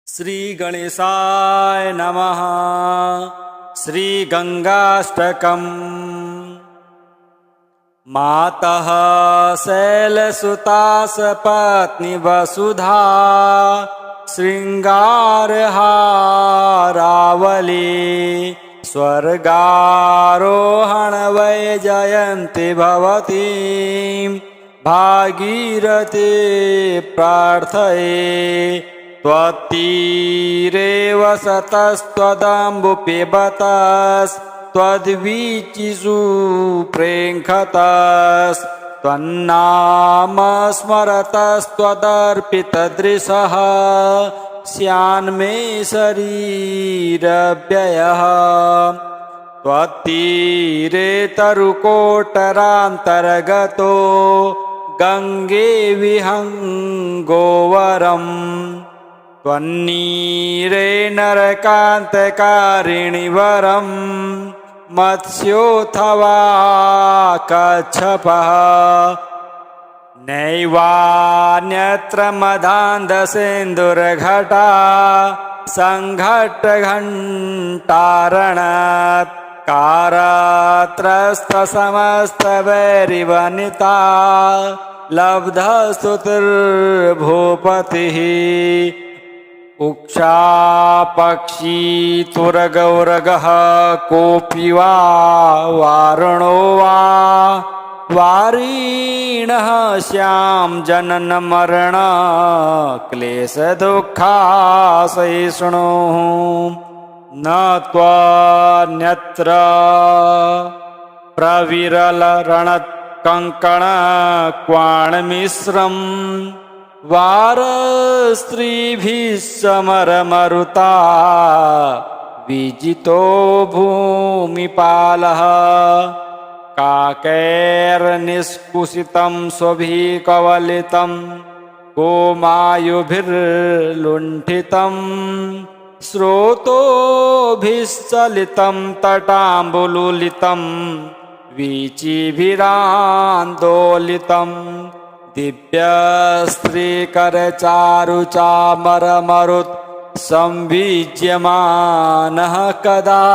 श्री गणेशाय नमः। श्री गंगाष्टकम्। मातः शैलसुता सपत्नी वसुधा श्रृंगारहारावली स्वर्गारोहण वैजयन्ती भवती भागीरथी प्रार्थये त्वत्तीरे वसतस्त्वदम्बु पिबतस्त्वद्वीचिषु प्रेङ्खतस् त्वन्नाम स्मरतस्त्वदर्पितदृशः स्यान्मे शरीरव्ययः त्वत्तीरे तरुकोटरान्तर्गतो गङ्गे विहङ्गोवरम् त्वन्नीरे नरकान्तकारिणि वरं मत्स्योऽथवा कच्छपः नैवान्यत्र मदान्धसेन्दुर्घटा सङ्घट्टघण्टारणत् कारत्रस्तसमस्तवैरिवनिता लब्धस्तुतिर्भूपतिः उक्षा पक्षी तुरगौरगः कोऽपि वा वारुणो वा वारिणः श्याम जनन मरण क्लेशदुःखासहिष्णुः न त्वन्यत्र प्रविरलरणत्कङ्कणक्वाणमिश्रम् वारस्त्रीभिः समरमरुता विजितो भूमिपालः काकैर्निष्कुसितं स्वभिः कवलितं गोमायुभिर्लुण्ठितं स्रोतोभिश्चलितं तटाम्बुलुलितं वीचिभिरान्दोलितं दिव्यस्त्रीकरचारुचामरमरुत् संविज्यमानः कदा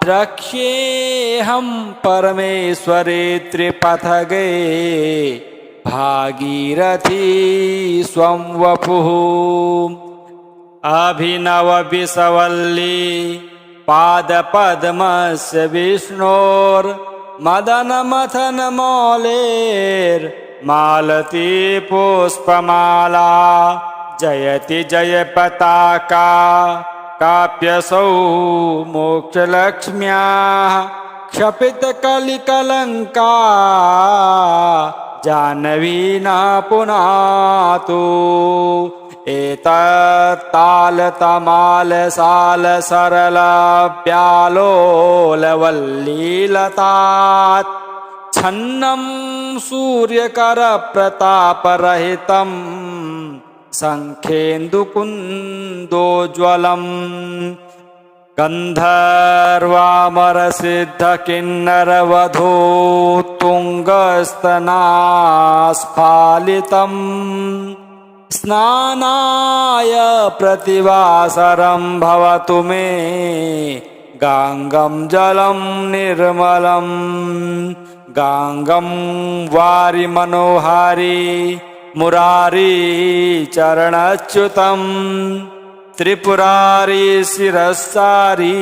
द्रक्ष्येऽहं परमेश्वरे त्रिपथगे भागीरथी स्वं वपुः अभिनवविषवल्ली पादपद्मस्य विष्णोर्मदनमथनमौलेर्मालती पुष्पमाला जयति जयपताका काप्यसौ मोक्षलक्ष्म्याः क्षपितकलिकलङ्का जाह्नवी न पुनातु एतत्तालतमालसालसरलव्यालोलवल्लीलतात् छन्नं सूर्यकरप्रतापरहितं शङ्खेन्दुकुन्दोज्ज्वलम् गन्धर्वामरसिद्धकिन्नरवधूत्तुङ्गस्तनास्फालितम् स्नानाय प्रतिवासरं भवतु मे गाङ्गं जलं निर्मलं गाङ्गं वारिमनोहारी मुरारी चरणच्युतं त्रिपुरारी शिरस्सारी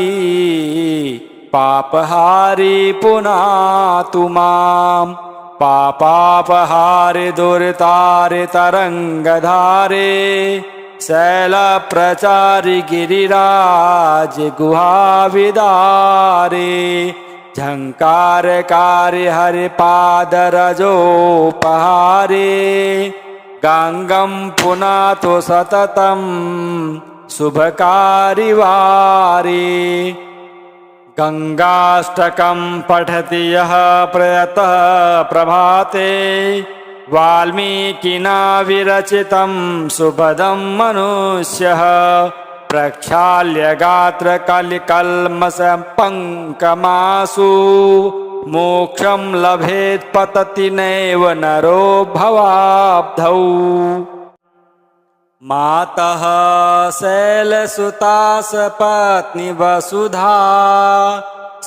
पापहारी पुनातु माम् पापापहारि दुरितारि तरङ्गधारे शैलप्रचारि गिरिराज गुहाविदारे झङ्कारकारि हरिपादरजोपहारे गाङ्गं पुनातु सततं शुभकारि वारे गंगाष्टकं पठति यः प्रयतः प्रभाते वाल्मीकिना विरचितं सुभदं मनुष्यः प्रक्षाल्य गात्रकलिकल्मषपङ्कमासु मोक्षं लभेत् पतति नैव नरो भवाब्धौ मातः शैलसुता सपत्नी वसुधा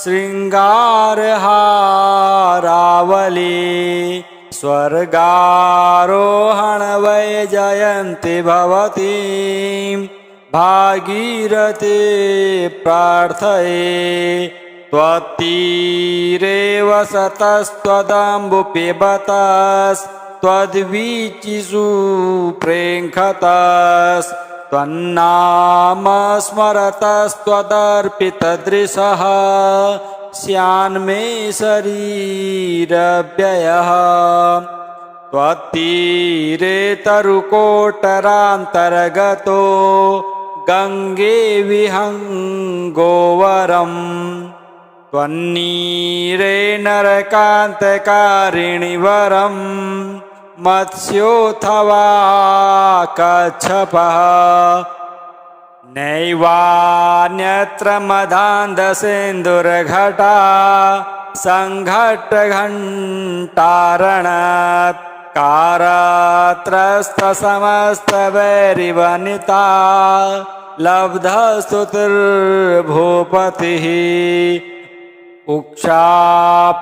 श्रृंगारहारावली स्वर्गारोहण वै जयन्ति भवती भागीरथी प्रार्थये त्वत्तीरे वसतस्त्वदम्बु पिबतस्त्वद्वीचिषु प्रेङ्खतस् त्वन्नाम स्मरतस्त्वदर्पितदृशः स्यान्मे शरीरव्ययः त्वत्तीरे तरुकोटरान्तर्गतो गङ्गे विहङ्गोवरम् त्वन्नीरे नरकान्तकारिणि वरम् मत्स्योऽथवा कच्छपः नैवान्यत्र मदान्धसिन्दुर्घटा सङ्घट्टघण्टारणत् कारत्रस्तसमस्तवैरिवनिता लब्धस्तुतिर्भूपतिः उक्षा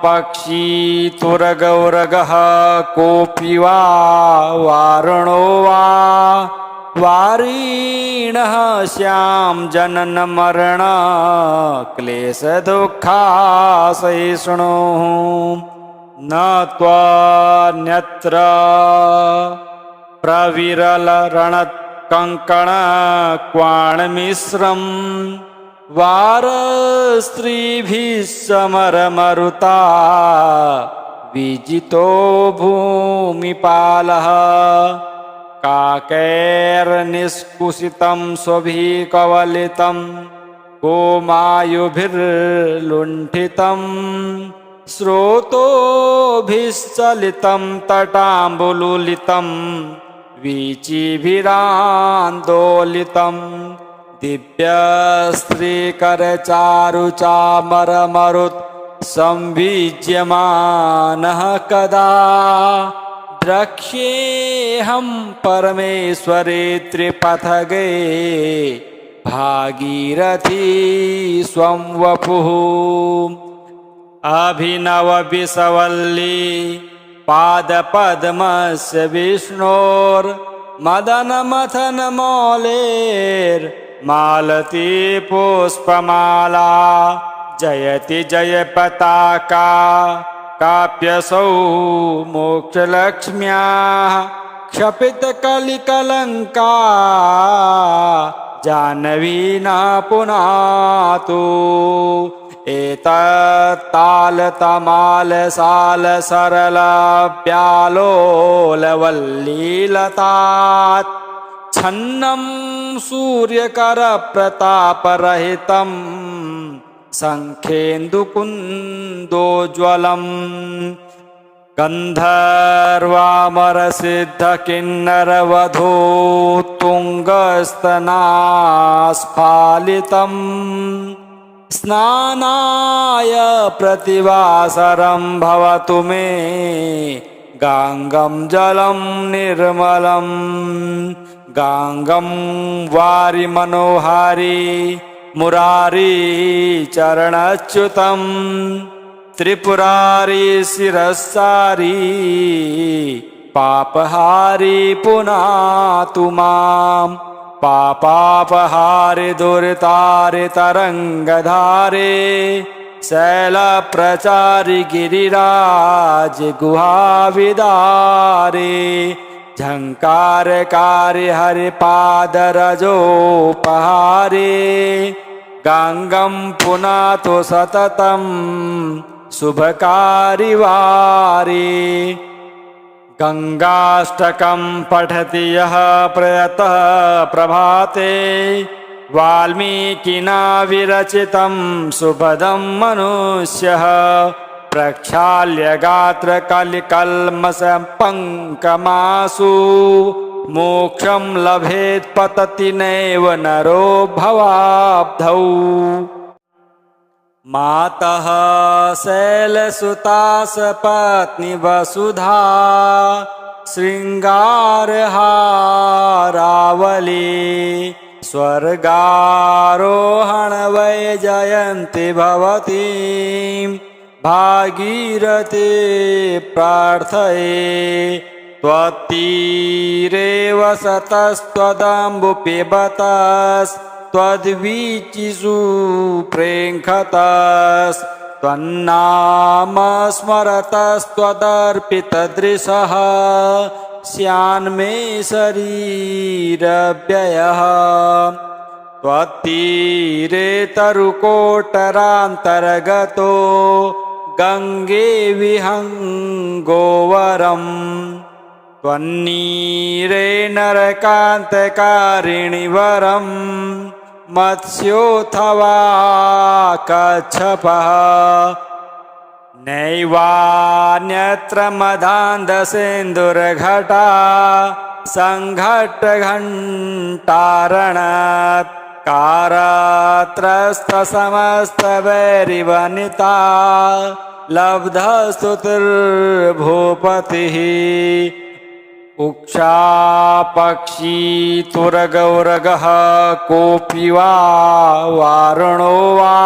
पक्षी तुरगौरगः कोऽपि वा वारुणो वा वारिणः श्याम जनन मरण क्लेश दुःखासहिष्णुः न त्वन्यत्र प्रविरलरणत्कङ्कणक्वाणमिश्रम् वारस्त्रीभिः समरमरुता विजितो भूमिपालः काकैर्निष्कुसितं स्वभिः कवलितं गोमायुभिर्लुण्ठितं स्रोतोभिश्चलितं तटाम्बुलुलितं वीचिभिरान्दोलितं दिव्यस्त्रीकरचारुचामरमरुत् संविज्यमानः कदा द्रक्ष्येऽहं परमेश्वरे त्रिपथगे भागीरथी स्वं वपुः अभिनवविसवल्ली पादपद्मस्य विष्णोर्मदनमथनमौलेर्मालती पुष्पमाला जयति जयपताका काप्यसौ मोक्षलक्ष्म्याः क्षपितकलिकलङ्का जाह्नवी न पुनातु एतत्तालतमालसालसरलव्यालोलवल्लीलतात् छन्नं सूर्यकरप्रतापरहितं शङ्खेन्दुकुन्दोज्ज्वलम् गन्धर्वामरसिद्धकिन्नरवधूत्तुङ्गस्तनास्फालितम् स्नानाय प्रतिवासरं भवतु मे गाङ्गं जलं निर्मलं गाङ्गं वारिमनोहारी मुरारी चरणच्युतं त्रिपुरारी शिरस्सारी पापहारी पुनातु मां पापापहारि दुरितारि तरङ्गधारे शैलप्रचारि गिरिराज गुहाविदारे झङ्कारकारि हरिपादरजोपहारे गाङ्गं पुनातु सततं शुभकारि वारे गङ्गाष्टकं पठति यः प्रयतः प्रभाते वाल्मीकिना विरचितं सुभदं मनुष्यः प्रक्षाल्य गात्रकलिकल्मषपङ्कमासु मोक्षं लभेत् पतति नैव नरो भवाब्धौ मातः शैलसुता सपत्नी वसुधा शृङ्गारहारावली स्वर्गारोहण वैजयन्ती भवती भागीरथी प्रार्थये त्वत्तीरे वसतस्त्वदम्बुपिबतस्त्वद्वीचिषु प्रेङ्खतस्त्वन्नाम स्मरतस्त्वदर्पितदृशः स्यान्मे शरीरव्ययः त्वत्तीरे तरुकोटरान्तर्गतो गङ्गे विहङ्गोवरम् त्वन्नीरे नरकान्तकारिणि वरं मत्स्योऽथवा कच्छपः नैवान्यत्र मदान्धसेन्दुर्घटा सङ्घट्टघण्टारणत् कारात्रस्तसमस्तवैरिवनिता लब्धस्तुतिर्भूपतिः उक्षा पक्षी तुरगौरगः कोऽपि वा वारुणो वा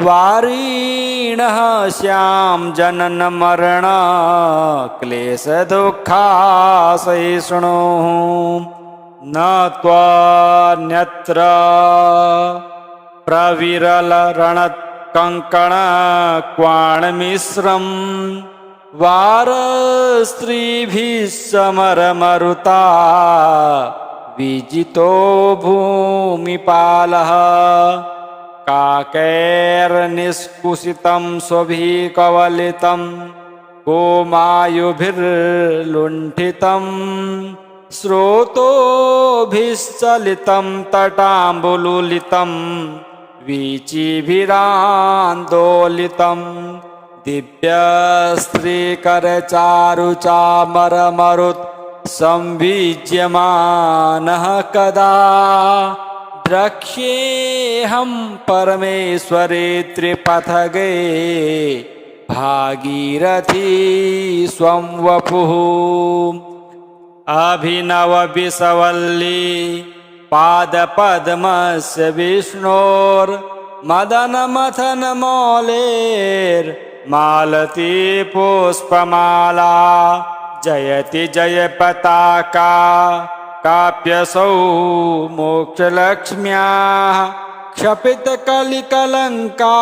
वारिणः श्याम जनन मरण क्लेश दुःखासहिष्णुः न त्वन्यत्र प्रविरलरणत्कङ्कणक्वाणमिश्रम् वारस्त्रीभिः समरमरुता विजितो भूमिपालः काकैर्निष्कुसितं स्वभिः कवलितं गोमायुभिर्लुण्ठितं स्रोतोभिश्चलितं तटाम्बुलुलितं वीचिभिरान्दोलितं दिव्यस्त्रीकरचारुचामरमरुत् संविज्यमानः कदा द्रक्ष्येऽहं परमेश्वरे त्रिपथगे भागीरथी स्वं वपुः अभिनवविसवल्ली पादपद्मस्य विष्णोर्मदनमथनमौलेर्मालती पुष्पमाला जयति जयपताका काप्यसौ मोक्षलक्ष्म्याः क्षपितकलिकलङ्का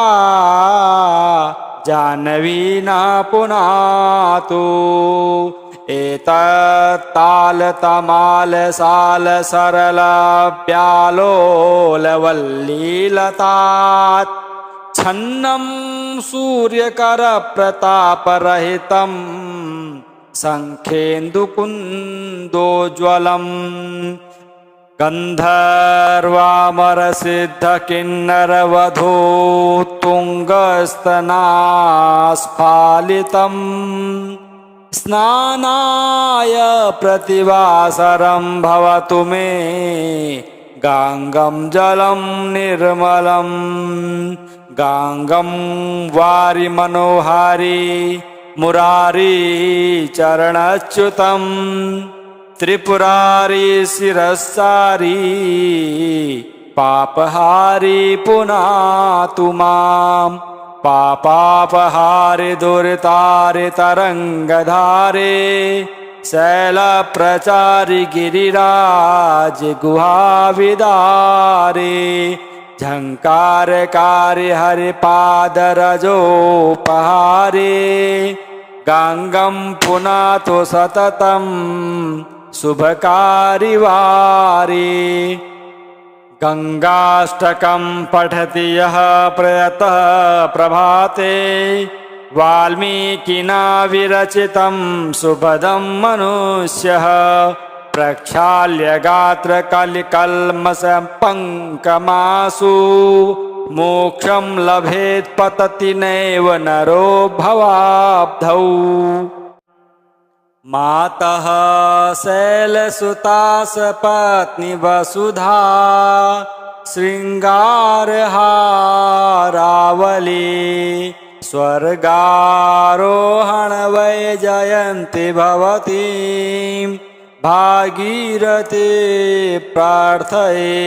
जाह्नवी न पुनातु एतत्तालतमालसालसरलव्यालोलवल्लीलतात् छन्नं सूर्यकरप्रतापरहितं शङ्खेन्दुकुन्दोज्ज्वलम् गन्धर्वामरसिद्धकिन्नरवधूत्तुङ्गस्तनास्फालितम् स्नानाय प्रतिवासरं भवतु मे गाङ्गं जलं निर्मलं गाङ्गं वारिमनोहारी मुरारी चरणच्युतं त्रिपुरारी शिरस्सारी पापहारी पुनातु माम् पापापहारि दुरितारि तरङ्गधारे शैलप्रचारि गिरिराज गुहाविदारे झङ्कारकारि हरिपादरजोपहारे गाङ्गं पुनातु सततं शुभकारि वारे गङ्गाष्टकं पठति यः प्रयतः प्रभाते वाल्मीकिना विरचितं सुभदं मनुष्यः प्रक्षाल्य गात्रकलिकल्मषपङ्कमासु मोक्षं लभेत् पतति नैव नरो भवाब्धौ मातः शैलसुता सपत्नी वसुधा शृङ्गारहारावली स्वर्गारोहण वै जयन्ति भवती भागीरथी प्रार्थये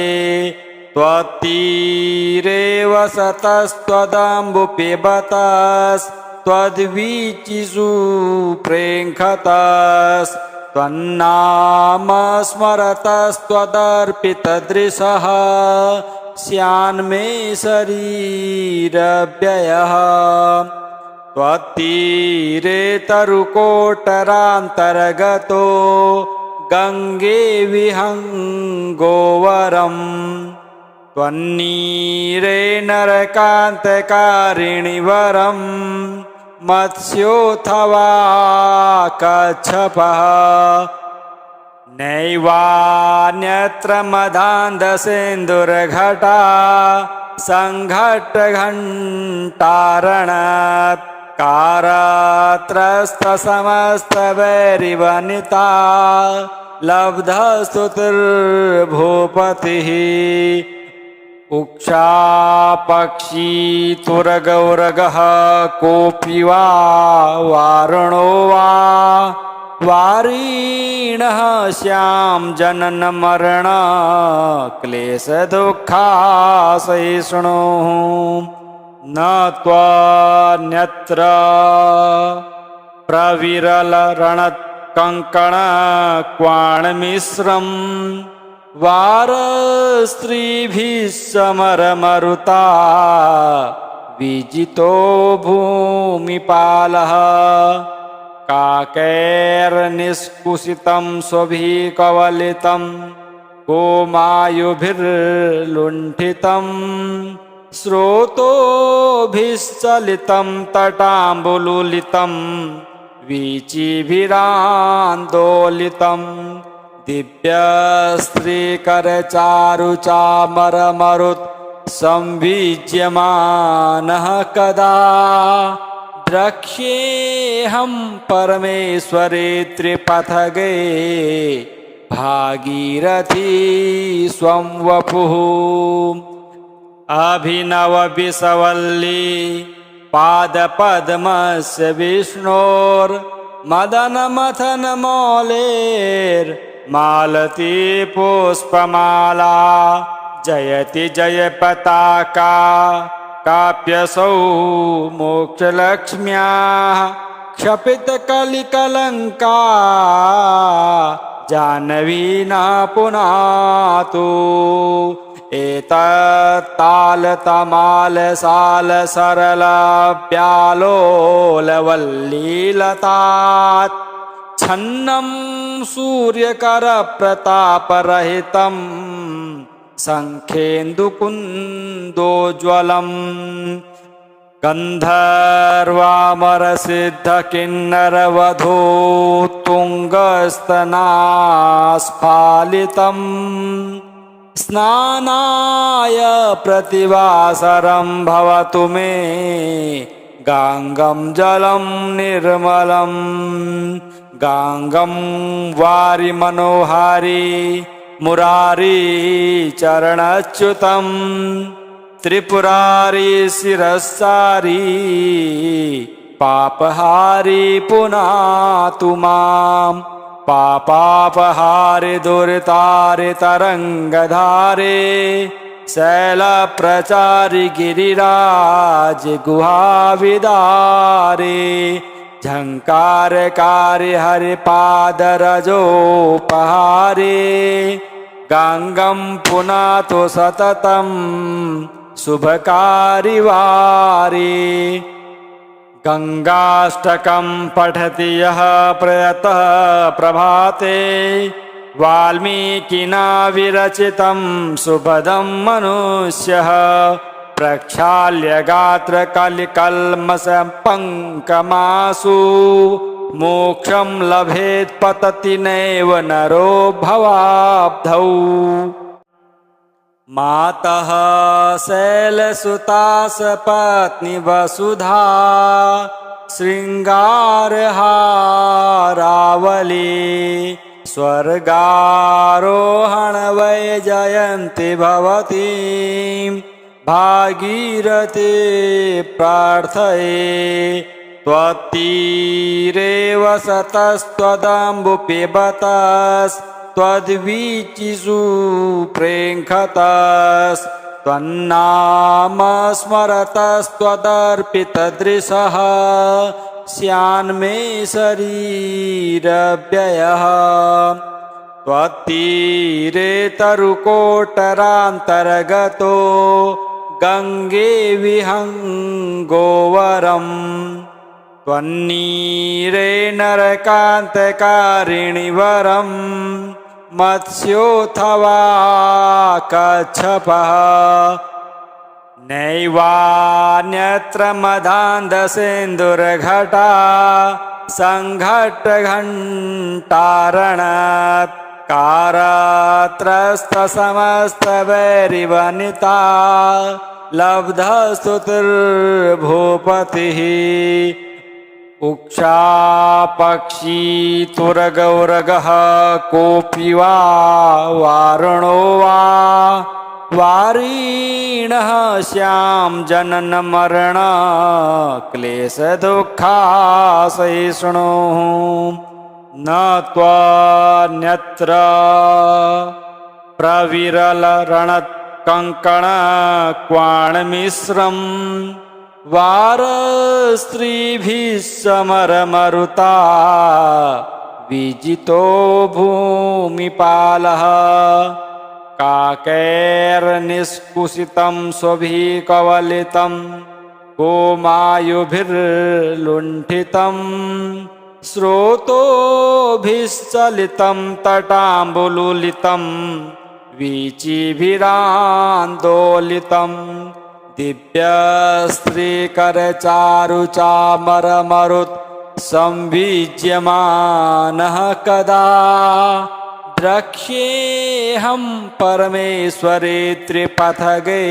त्वत्तीरे वसतस्त्वदम्बुपिबतस्त्वद्वीचिषु प्रेङ्खतस्त्वन्नाम स्मरतस्त्वदर्पितदृशः स्यान्मे शरीरव्ययः त्वत्तीरे तरुकोटरान्तर्गतो गङ्गे विहङ्गोवरम् त्वन्नीरे नरकान्तकारिणि वरं मत्स्योऽथवा कच्छपः नैवान्यत्र मदान्धसेन्दुर्घटा सङ्घट्टघण्टारणत् कारत्रस्तसमस्तवैरिवनिता लब्धस्तुतिर्भूपतिः उक्षा पक्षी तुरगौरगः कोऽपि वा वारुणो वा वारीणः श्याम जनन मरण क्लेश दुःखासहिष्णुः न त्वन्यत्र प्रविरलरणत्कङ्कणक्वाणमिश्रम् वारस्त्रीभिः समरमरुता विजितो भूमिपालः काकैर्निष्कुसितं स्वभिः कवलितं गोमायुभिर्लुण्ठितं स्रोतोभिश्चलितं तटाम्बुलुलितं वीचिभिरान्दोलितं दिव्यस्त्रीकरचारुचामरमरुत् संविज्यमानः कदा द्रक्ष्येऽहं परमेश्वरे त्रिपथगे भागीरथी स्वं वपुः अभिनवविसवल्ली पादपद्मस्य विष्णोर्मदनमथनमौलेर्मालती पुष्पमाला जयति जयपताका काप्यसौ मोक्षलक्ष्म्याः क्षपितकलिकलङ्का जाह्नवी न पुनातु एतत्तालतमालसालसरलव्यालोलवल्लीलतात् छन्नं सूर्यकरप्रतापरहितं शङ्खेन्दुकुन्दोज्ज्वलम् गन्धर्वामरसिद्धकिन्नरवधूत्तुङ्गस्तनास्फालितम् स्नानाय प्रतिवासरं भवतु मे गाङ्गं जलं निर्मलं गाङ्गं वारिमनोहारी मुरारी चरणच्युतं त्रिपुरारी शिरस्सारी पापहारी पुनातु माम् पापापहारि दुरितारि तरङ्गधारे शैलप्रचारि गिरिराज गुहाविदारे झङ्कारकारि हरिपादरजोपहारे गाङ्गं पुनातु सततं शुभकारिवारे गङ्गाष्टकं पठति यः प्रयतः प्रभाते वाल्मीकिना विरचितं सुभदं मनुष्यः प्रक्षाल्य गात्रकलिकल्मषपङ्कमासु मोक्षं लभेत् पतति नैव नरो भवाब्धौ मातः शैलसुता सपत्नी वसुधा श्रृंगारहारावली स्वर्गारोहण वै जयन्ति भवती भागीरथे प्रार्थये त्वत्तीरे वसतस्त्वदम्बुपिबतस्त्वद्वीचिषु प्रेङ्खतस्त्वन्नाम स्मरतस्त्वदर्पितदृशः स्यान्मे शरीरव्ययः त्वत्तीरे तरुकोटरान्तर्गतो गङ्गे विहङ्गोवरम् त्वन्नीरे नरकान्तकारिणि वरं मत्स्योऽथवा कच्छपः नैवान्यत्र मदान्धसेन्दुर्घटा सङ्घट्टघण्टारणत् कारात्रस्तसमस्तवैरिवनिता लब्धस्तुतिर्भूपतिः उक्षा पक्षी तुरगौरगः कोऽपि वा वारुणो वा वारीणः श्यां जनन मरण क्लेशदुःखासहिष्णुः न त्वन्यत्र प्रविरलरणत्कङ्कणक्वाणमिश्रं वारस्त्रीभिः समरमरुता विजितो भूमिपालः काकैर्निष्कुसितं स्वभिः कवलितं गोमायुभिर्लुण्ठितं स्रोतोभिश्चलितं तटाम्बुलुलितं वीचिभिरान्दोलितं दिव्यस्त्रीकरचारुचामरमरुत् संविज्यमानः कदा द्रक्ष्येऽहं परमेश्वरे त्रिपथगे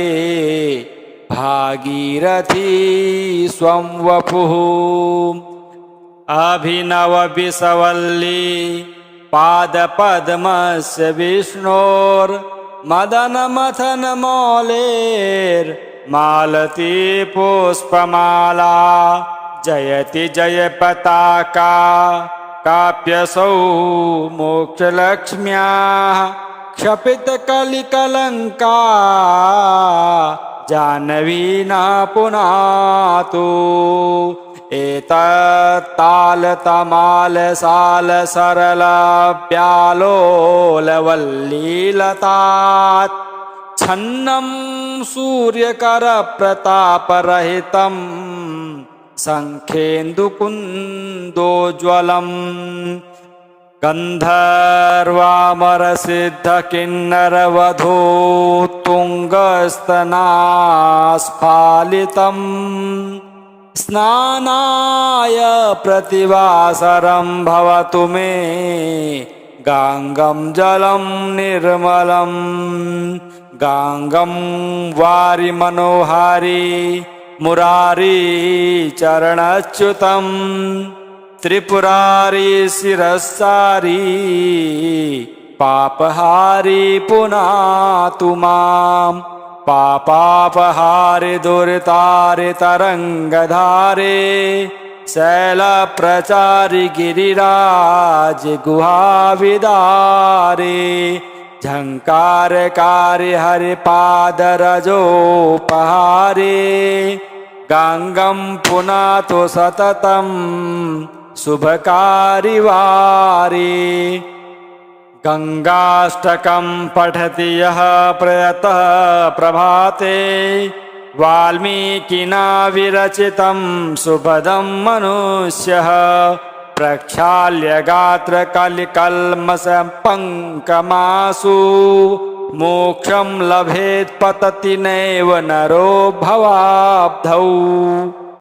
भागीरथी स्वं वपुः अभिनवविसवल्ली पादपद्मस्य विष्णोर्मदनमथनमौलेर्मालती पुष्पमाला जयति जयपताका काप्यसौ मोक्षलक्ष्म्याः क्षपितकलिकलङ्का जाह्नवी न पुनातु एतत्तालतमालसालसरलव्यालोलवल्लीलतात् छन्नं सूर्यकरप्रतापरहितं शङ्खेन्दुकुन्दोज्ज्वलम् गन्धर्वामरसिद्धकिन्नरवधूत्तुङ्गस्तनास्फालितम् स्नानाय प्रतिवासरं भवतु मे गाङ्गं जलं निर्मलं गाङ्गं वारिमनोहारी मुरारी चरणच्युतं त्रिपुरारी शिरस्सारी पापहारी पुनातु माम् पापापहारि दुरितारि तरङ्गधारे शैलप्रचारि गिरिराज गुहाविदारे झङ्कारकारि हरिपादरजोपहारे गाङ्गं पुनातु सततं शुभकारि वारे गङ्गाष्टकं पठति यः प्रयतः प्रभाते वाल्मीकिना विरचितं सुभदं मनुष्यः प्रक्षाल्य गात्रकलिकल्मषपङ्कमासु मोक्षं लभेत् पतति नैव नरो भवाब्धौ।